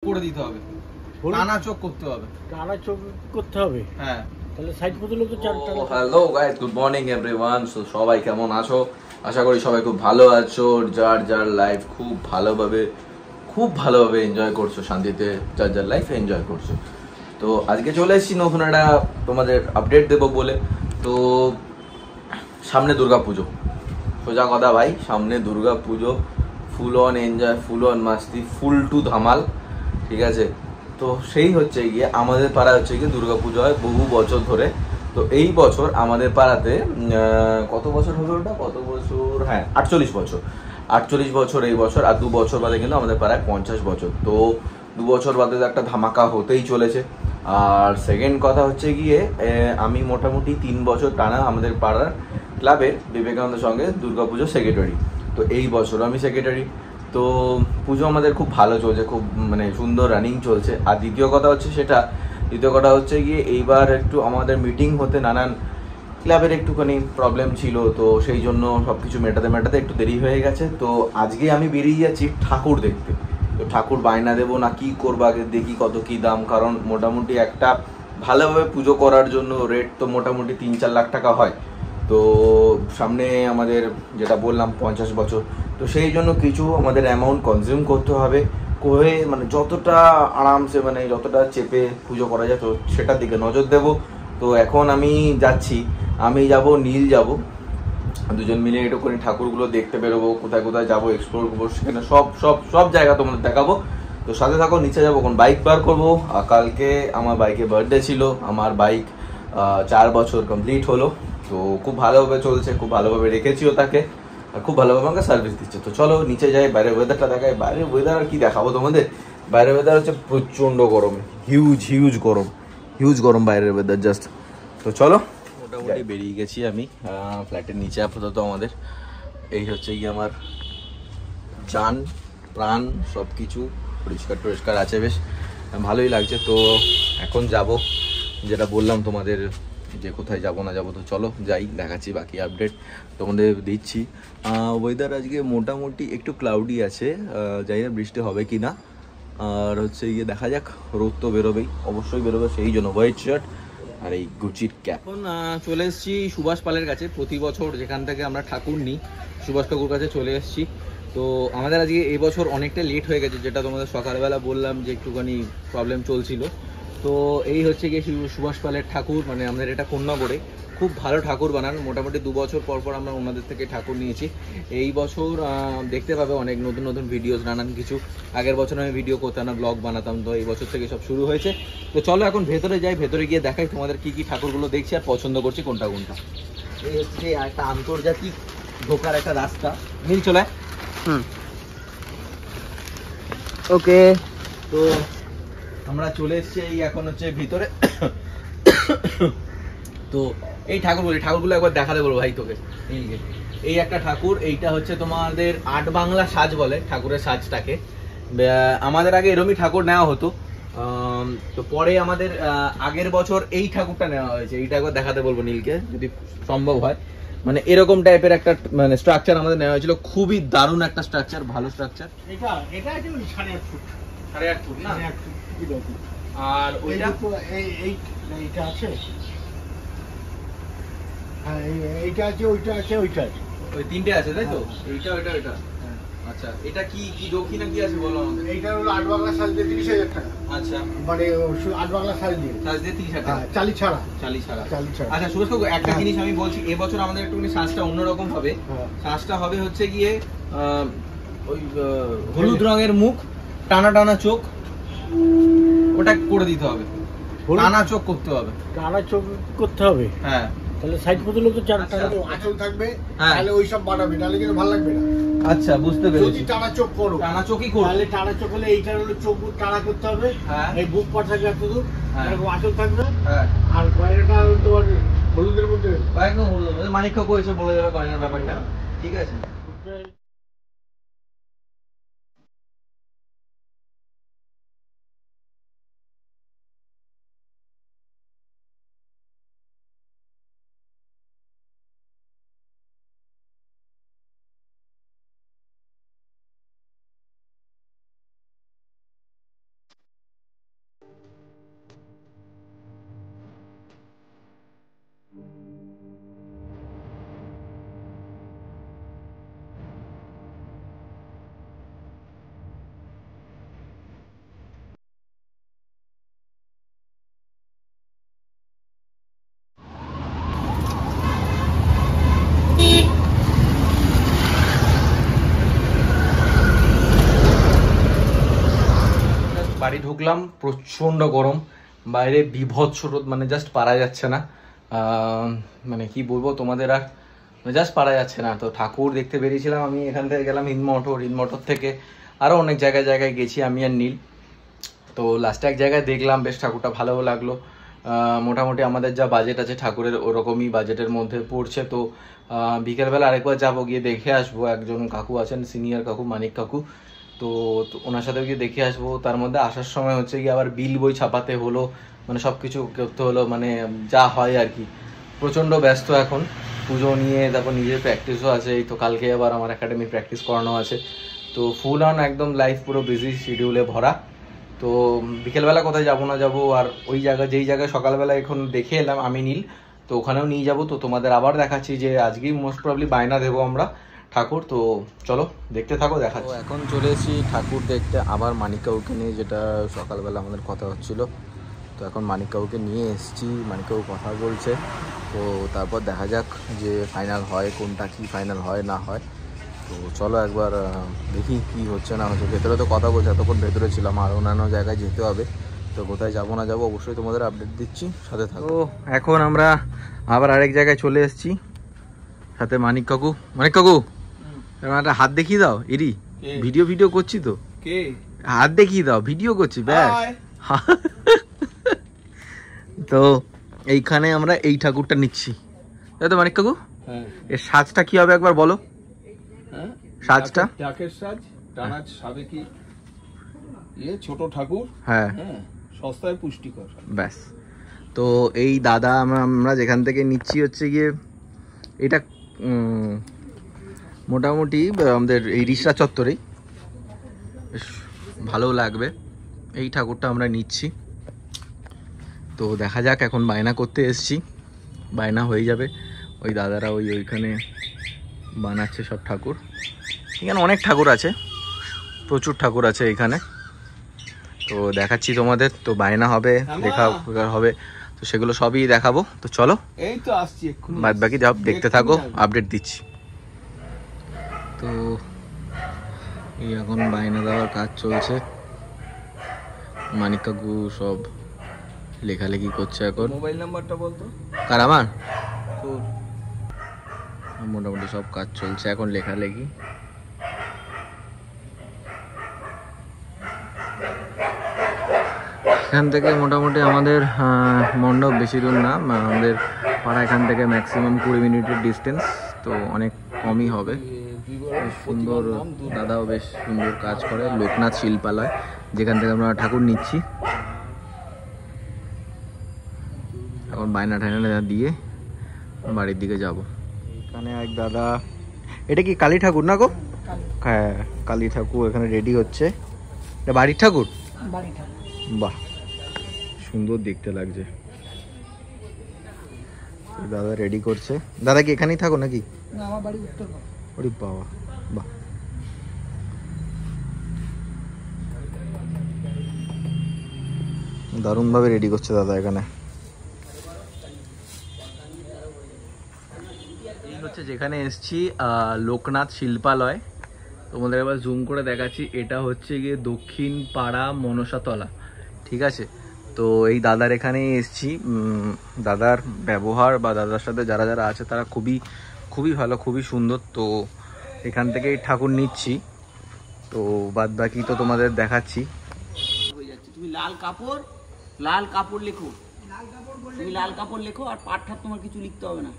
করে দিতে হবে, টানা চোখ করতে হবে, টানা চোখ করতে হবে। হ্যাঁ তাহলে সাইড বদলে তো চারটা। Hello guys, good morning everyone. So সবাই কেমন আছো? আশা করি সবাই খুব ভালো আছো। যার যার লাইফ খুব ভালোভাবে এনজয় করছো, শান্তিতে যার যার লাইফ এনজয় করছো। তো আজকে চলে এসেছি নতুন একটা তোমাদের আপডেট দেবো বলে। তো সামনে দুর্গা পুজো, সোজা কথা ভাই, সামনে দুর্গা পুজো, full on enjoy, full on Masti, full two Dhamaal, ঠিক আছে। তো সেই হচ্ছে গিয়ে আমাদের পাড়া হচ্ছে গিয়ে দুর্গা পুজো হয় বহু বছর ধরে। তো এই বছর আমাদের পাড়াতে কত বছর হলো ওটা, কত বছর, হ্যাঁ 48 বছর এই বছর। আর 2 বছর বাদে কিন্তু আমাদের পাড়ায় 50 বছর। তো 2 বছর বাদে তো একটা ধামাকা হতেই চলেছে। আর সেকেন্ড কথা হচ্ছে গিয়ে আমি মোটামুটি 3 বছর টানা আমাদের পাড়ার ক্লাবের বিবেকানন্দের সঙ্গে দুর্গাপুজো সেক্রেটারি। তো এই বছরও আমি সেক্রেটারি। তো পুজো আমাদের খুব ভালো চলছে, খুব মানে সুন্দর রানিং চলছে। আর দ্বিতীয় কথা হচ্ছে গিয়ে এইবার একটু আমাদের মিটিং হতে নানান ক্লাবের একটুখানি প্রবলেম ছিল, তো সেই জন্য সব কিছু মেটাতে একটু দেরি হয়ে গেছে। তো আজকে আমি বেরিয়ে যাচ্ছি ঠাকুর দেখতে। তো ঠাকুর বায়না দেবো না কি করবো, আগে দেখি কত কি দাম, কারণ মোটামুটি একটা ভালোভাবে পুজো করার জন্য রেট তো মোটামুটি 3-4 লাখ টাকা হয়। তো সামনে আমাদের যেটা বললাম 50 বছর, তো সেই জন্য কিছু আমাদের অ্যামাউন্ট কনজিউম করতে হবে, করে মানে যতটা আরামসে মানে যতটা চেপে পুজো করা যায় তো সেটার দিকে নজর দেব। তো এখন আমি যাচ্ছি, আমি যাব, নীল যাব, দুজন মিলে একটুখানি ঠাকুরগুলো দেখতে বেরোবো, কোথায় কোথায় যাবো এক্সপ্লোর করবো, সেখানে সব সব সব জায়গা তোমাদের দেখাবো। তো সাথে থাকো, নিচে যাবো, কোন বাইক বার করবো। আর কালকে আমার বাইকে বার্থডে ছিল, আমার বাইক 4 বছর কমপ্লিট হলো। তো খুব ভালোভাবে চলছে, খুব ভালোভাবে রেখেছিও তাকে, আর খুব ভালোভাবে আমাকে সার্ভিস দিচ্ছে। তো চলো নিচে যাই, বাইরের ওয়েদারটা দেখাই। বাইরের ওয়েদার আর কি দেখাবো তোমাদের, বাইরের ওয়েদার হচ্ছে প্রচণ্ড গরম, হিউজ গরম বাইরের ওয়েদার জাস্ট। তো চলো, মোটামুটি বেরিয়ে গেছি আমি ফ্ল্যাটের নিচে আপাতত। আমাদের এই হচ্ছে কি আমার জান প্রাণ সব কিছু পরিষ্কার আছে, বেশ ভালোই লাগছে। তো এখন যাব, যেটা বললাম তোমাদের যে কোথায় যাব না যাব, তো চলো যাই, দেখাচ্ছি বাকি আপডেট তোমাদের দিচ্ছি। ওয়েদার আজকে মোটামুটি একটু ক্লাউডি আছে, জানি না বৃষ্টি হবে কি না। আর হচ্ছে গিয়ে দেখা যাক, রোদ তো বেরোবেই, অবশ্যই বেরোবে, সেই জন্য হোয়াইট শার্ট আর এই গুচির ক্যাপ। এখন চলে এসেছি সুভাষ পালের কাছে, প্রতি বছর যেখান থেকে আমরা ঠাকুর নিই সুভাষ কাকুর কাছে চলে এসেছি। তো আমাদের আজকে এই বছর অনেকটা লেট হয়ে গেছে, যেটা তোমাদের সকালবেলা বললাম যে একটুখানি প্রবলেম চলছিল। তো এই হচ্ছে গিয়ে সুভাষ পালের ঠাকুর, মানে আমাদের এটা কন্যাগড়ে খুব ভালো ঠাকুর বানান। মোটামুটি 2 বছর পর আমরা ওনাদের থেকে ঠাকুর নিয়েছি। এই বছর দেখতে পাবে অনেক নতুন ভিডিওস, নানান কিছু। আগের বছর আমি ভিডিও করতাম না, ব্লগ বানাতাম, তো এই বছর থেকে সব শুরু হয়েছে। তো চলো এখন ভেতরে যাই, ভেতরে গিয়ে দেখাই তোমাদের কি কি ঠাকুরগুলো দেখছি আর পছন্দ করছি কোনটা। এই হচ্ছে একটা আন্তর্জাতিক ঢোকার একটা রাস্তা, মিল চলে। ওকে, তো আমরা চলে এসেছি এই এখন হচ্ছে ভিতরে। তো এই ঠাকুরগুলো একবার দেখাতে বলবো ভাই তোকে। এই একটা ঠাকুর, এইটা হচ্ছে তোমাদের 8 বাংলা সাজ বলে ঠাকুরের সাজটাকে। আমাদের আগে এরমই ঠাকুর নেওয়া হতো, তো পরে আমাদের আগের বছর এই ঠাকুরটা নেওয়া হয়েছে। এইটা একবার দেখাতে বলবো নীলকে যদি সম্ভব হয়। মানে এরকম টাইপের একটা মানে স্ট্রাকচার আমাদের নেওয়া হয়েছিল, খুবই দারুণ একটা স্ট্রাকচার, ভালো স্ট্রাকচার। এটা আছে 8.5 ফুট। 8.5 ফুট না? 8.5 ফুট। আর ওইটা এইটা আছে, হ্যাঁ এইটা আছে, ওইটা আছে, ওইটা আছে, ওই 3টে আছে তাই তো? এইটা ওইটা ওইটা। আচ্ছা, এটা কি কি দক্ষিণা কি আছে বলো আমাদের? এইটা হলো 8 বাংলা সাজ দিয়ে 30,000 টাকা। আচ্ছা, মানে 8 বাংলা সাজ দিয়ে 30,000 টাকা, চালি ছাড়া। আচ্ছা সুরেশ কাকু, একটা জিনিস আমি বলছি, এবছর আমাদের একটুখানি সাজটা অন্যরকম হবে। সাজটা হবে হচ্ছে গিয়ে ওই হলুদ রঙের মুখ, টানা টানা চোখ, ওটা করে দিতে হবে, টানা চোখ করতে হবে, টানা চোখ করতে হবে। হ্যাঁ, তাহলে সাইড বদলে তো চারটা আঁচল থাকবে, তাহলে ওই সব বানাবে, তাহলে কিন্তু ভালো লাগবে না। আচ্ছা বুঝতে পেরেছি। যদি টানা চোখ করো, টানা চোখই করো, তাহলে টানা চোখ হলে এইটার হলো চোখ টানা করতে হবে। এই বুক পাট থাকবে এতদূর, এরকম আঁচল থাকবে, আর গয়নাটা তোমার হলুদের মধ্যে, একদম হলুদ, মানিক কাকু এসে বলে দেবে গয়নার ব্যাপারটা, ঠিক আছে। বাড়ি ঢুকলাম, প্রচণ্ড গরম, বাইরে বিভৎস রোদ, মানে জাস্ট পারা যাচ্ছে না। মানে কি বলবো তোমাদের, আর জাস্ট পারা যাচ্ছে না। তো ঠাকুর দেখতে বেরিয়েছিলাম আমি, এখান থেকে গেলাম হিন্দমোটর থেকে আরও অনেক জায়গায় গেছি আমি আর নীল। তো লাস্টে এক জায়গায় দেখলাম, বেশ ঠাকুরটা ভালো লাগলো। মোটামুটি আমাদের যা বাজেট আছে ঠাকুরের ওরকমই বাজেটের মধ্যে পড়ছে। তো বিকেলবেলা আরেকবার যাবো, গিয়ে দেখে আসবো। একজন কাকু আছেন, সিনিয়র কাকু, মানিক কাকু, তো ওনার সাথে গিয়ে দেখে আসবো। তার মধ্যে আসার সময় হচ্ছে গিয়ে আবার বিল বই ছাপাতে হলো, মানে সব কিছু করতে হলো, মানে যা হয় আর কি। প্রচণ্ড ব্যস্ত এখন পুজো নিয়ে, তারপর নিজের প্র্যাকটিসও আছে। এই তো কালকে আবার আমার একাডেমি প্র্যাকটিস করানো আছে। তো ফুল অন একদম লাইফ পুরো বিজি শিডিউলে ভরা। তো বিকেলবেলা কোথায় যাবো না যাবো, আর ওই যেই জায়গায় সকালবেলা এখন দেখে এলাম আমি নীল, তো ওখানেও নিয়ে যাবো। তো তোমাদের আবার দেখাচ্ছি যে আজকেই মোস্ট প্রবলি বায়না দেবো আমরা ঠাকুর। তো চলো দেখতে থাকো, দেখাচ্ছি। এখন চলে এসেছি ঠাকুর দেখতে আবার মানিক কাকুকে নিয়ে, যেটা সকালবেলা আমাদের কথা হচ্ছিল। তো এখন মানিক কাকুকে নিয়ে এসেছি, মানিক কাকু কথা বলছে। তো তারপর দেখা যাক যে ফাইনাল হয় কোনটা, কি ফাইনাল হয় না হয়। তো চলো একবার দেখি কি হচ্ছে না হচ্ছে। ভেতরে তো কথা বলছে, এতক্ষণ ভেতরে ছিলাম, আর অন্যান্য জায়গায় যেতে হবে। তো কোথায় যাবো না যাবো অবশ্যই তোমাদের আপডেট দিচ্ছি, সাথে থাকো। তো এখন আমরা আবার আরেক জায়গায় চলে এসেছি, সাথে মানিক কাকু। মানিক কাকু একটা হাত দেখিয়ে দাও, এরি ভিডিও করছি তো, হাত দেখিয়ে দাও, ভিডিও করছি ব্যাস। তো এইখানে আমরা এই ঠাকুরটা নিচ্ছি, তাই তো মানিক কাকু? এর সাজটা কি হবে একবার বলো। সাজটা ডাকের সাজ, টানাচ সাবেকি ছোট ঠাকুর, হ্যাঁ সস্তায় পুষ্টিকর, ব্যাস। তো এই দাদা আমরা যেখান থেকে নিচ্ছি হচ্ছে গিয়ে এটা মোটামুটি আমাদের এই রিসরা চত্বরেই, বেশ ভালো লাগবে। এই ঠাকুরটা আমরা নিচ্ছি। তো দেখা যাক, এখন বায়না করতে এসছি, বায়না হয়ে যাবে। ওই দাদারা ওইখানে বানাচ্ছে সব ঠাকুর। এখানে অনেক ঠাকুর আছে, প্রচুর ঠাকুর আছে এখানে। তো দেখাচ্ছি তোমাদের। তো বায়না হবে, দেখা হবে, তো সেগুলো সবই দেখাবো। তো চলো, এই তো আসছি, বাদ বাকি সব দেখতে থাকো, আপডেট দিচ্ছি। তো এই এখন বায়না দেওয়ার কাজ চলছে, মানিক কাকু সব লেখালেখি করছে এখন। মোবাইল নাম্বারটা বলতো কার? আমার মোটামুটি সব কাজ চলছে এখন, লেখালেখি। এখান থেকে মোটামুটি আমাদের মণ্ডপ বেশি দূর না, আমাদের পাড়া এখান থেকে ম্যাক্সিমাম 20 মিনিটের ডিস্টেন্স, তো অনেক কমই হবে। বেশ সুন্দর, দাদাও বেশ সুন্দর কাজ করে, লোকনাথ শিল্পালয়, যেখান থেকে আমরা ঠাকুর নিচ্ছি। এখন বায়না ঠায়না দিয়ে বাড়ির দিকে যাব। এখানে এক দাদা, এটা কি কালী ঠাকুর না গো? হ্যাঁ কালী ঠাকুর এখানে রেডি হচ্ছে। এটা বাড়ির ঠাকুর? বাহ, সুন্দর দেখতে লাগছে। দাদা রেডি করছে। দাদা কি এখানেই থাকো নাকি? না, আমার বাড়ি উত্তরবঙ্গ। ওরে বাবা, বাহ। দারুণভাবে রেডি করছে দাদা এখানে। হচ্ছে যেখানে এসছি লোকনাথ শিল্পালয়, তোমাদের এবার জুম করে দেখাচ্ছি। এটা হচ্ছে গিয়ে দক্ষিণ পাড়া মনসাতলা, ঠিক আছে? তো এই দাদার এখানে এসছি। দাদার ব্যবহার বা দাদার সাথে যারা যারা আছে তারা খুবই ভালো, খুবই সুন্দর। তো এখান থেকেই ঠাকুর নিচ্ছি। তো বাদ বাকি তো তোমাদের দেখাচ্ছি। তুমি লাল কাপড় লেখো, তুমি লাল কাপড় লেখো, আর পাঠটা তোমার কিছু লিখতে হবে না।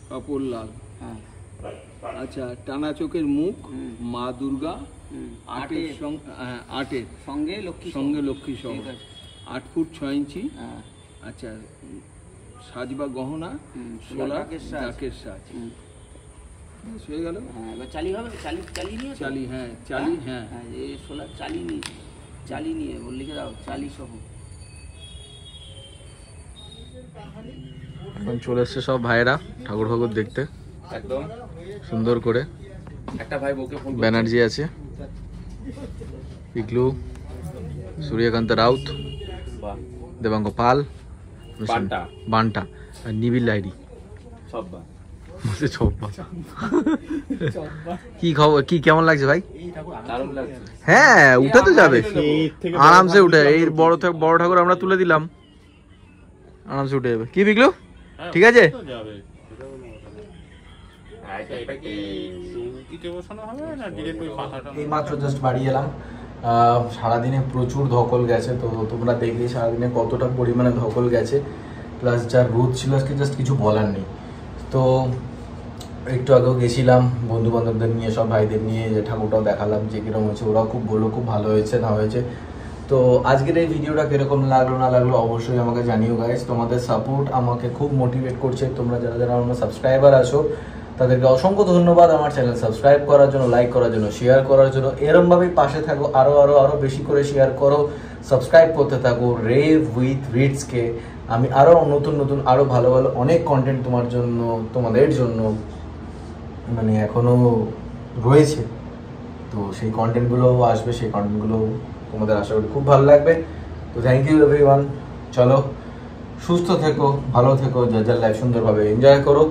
কাপড় লাল, হ্যাঁ। আচ্ছা, টানা চোখের মুখ, মা দুর্গা, আটের সঙ্গে লক্ষ্মী সহ, 8 ফুট 6 ইঞ্চি। আচ্ছা, সাজ বা গহনা, ডাকের সাজ হয়ে গেল। এবার চালি হবে, চালি নিয়ে চালি, হ্যাঁ চালি, হ্যাঁ এই সোলার চালি নিয়ে লিখে দাও, চালি সহ। এখন চলে এসছে সব ভাইয়েরা ঠাকুর দেখতে, একদম সুন্দর করে। একটা ভাই বউকে ফোন ব্যানার্জি আছে, পিকলু, সূর্যকান্ত রাউত, দেবাঙ্গ পাল, বান্টা আর নিবিল লাহিড়ী, কি খবর, কি কেমন লাগছে ভাই? দারুণ লাগছে। হ্যাঁ উঠে তো যাবে আরামসে, উঠে এই বড় ঠাকুর আমরা তুলে দিলাম, আরামসে উঠে যাবে। কি বিকলু, ঠিক আছে? এই মাত্র জাস্ট বাড়ি এলাম। সারাদিনে প্রচুর ধকল গেছে, তো তোমরা দেখলে সারাদিনে কতটা পরিমাণে ধকল গেছে, প্লাস যা রোদ ছিল আজকে জাস্ট কিছু বলার নেই। তো একটু আগেও গেছিলাম বন্ধু বান্ধবদের নিয়ে, সব ভাইদের নিয়ে, যে ঠাকুরটাও দেখালাম যে কীরকম হয়েছে, ওরাও খুব বললো খুব ভালো হয়েছে না হয়েছে। তো আজকের এই ভিডিওটা কীরকম লাগলো না লাগলো অবশ্যই আমাকে জানিও গাইস। তোমাদের সাপোর্ট আমাকে খুব মোটিভেট করছে। তোমরা যারা যারা আমার সাবস্ক্রাইবার আছো তাদেরকে অসংখ্য ধন্যবাদ আমার চ্যানেল সাবস্ক্রাইব করার জন্য, লাইক করার জন্য, শেয়ার করার জন্য। এরমভাবেই পাশে থাকো, আরও বেশি করে শেয়ার করো, সাবস্ক্রাইব করতে থাকো রেভ উইথ রিটসকে। আমি আরও নতুন আরও ভালো ভালো অনেক কন্টেন্ট তোমার জন্য, তোমাদের জন্য মানে এখনও রয়েছে। তো সেই কন্টেন্টগুলো আসবে, সেই কন্টেন্টগুলো তোমাদের আশা করি খুব ভালো লাগবে। তো থ্যাংক ইউ এভরিওয়ান। চলো সুস্থ থেকো, ভালো থেকো, যার লাইফ সুন্দরভাবে এনজয় করো।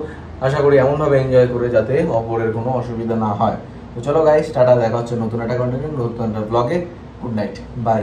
আশা করি এমনভাবে এনজয় করে যাতে অপরের কোনো অসুবিধা না হয়। তো চলো গাইস, টাটা, দেখা হচ্ছে নতুন একটা কন্টেন্ট, নতুন একটা ব্লগে। Good night, by.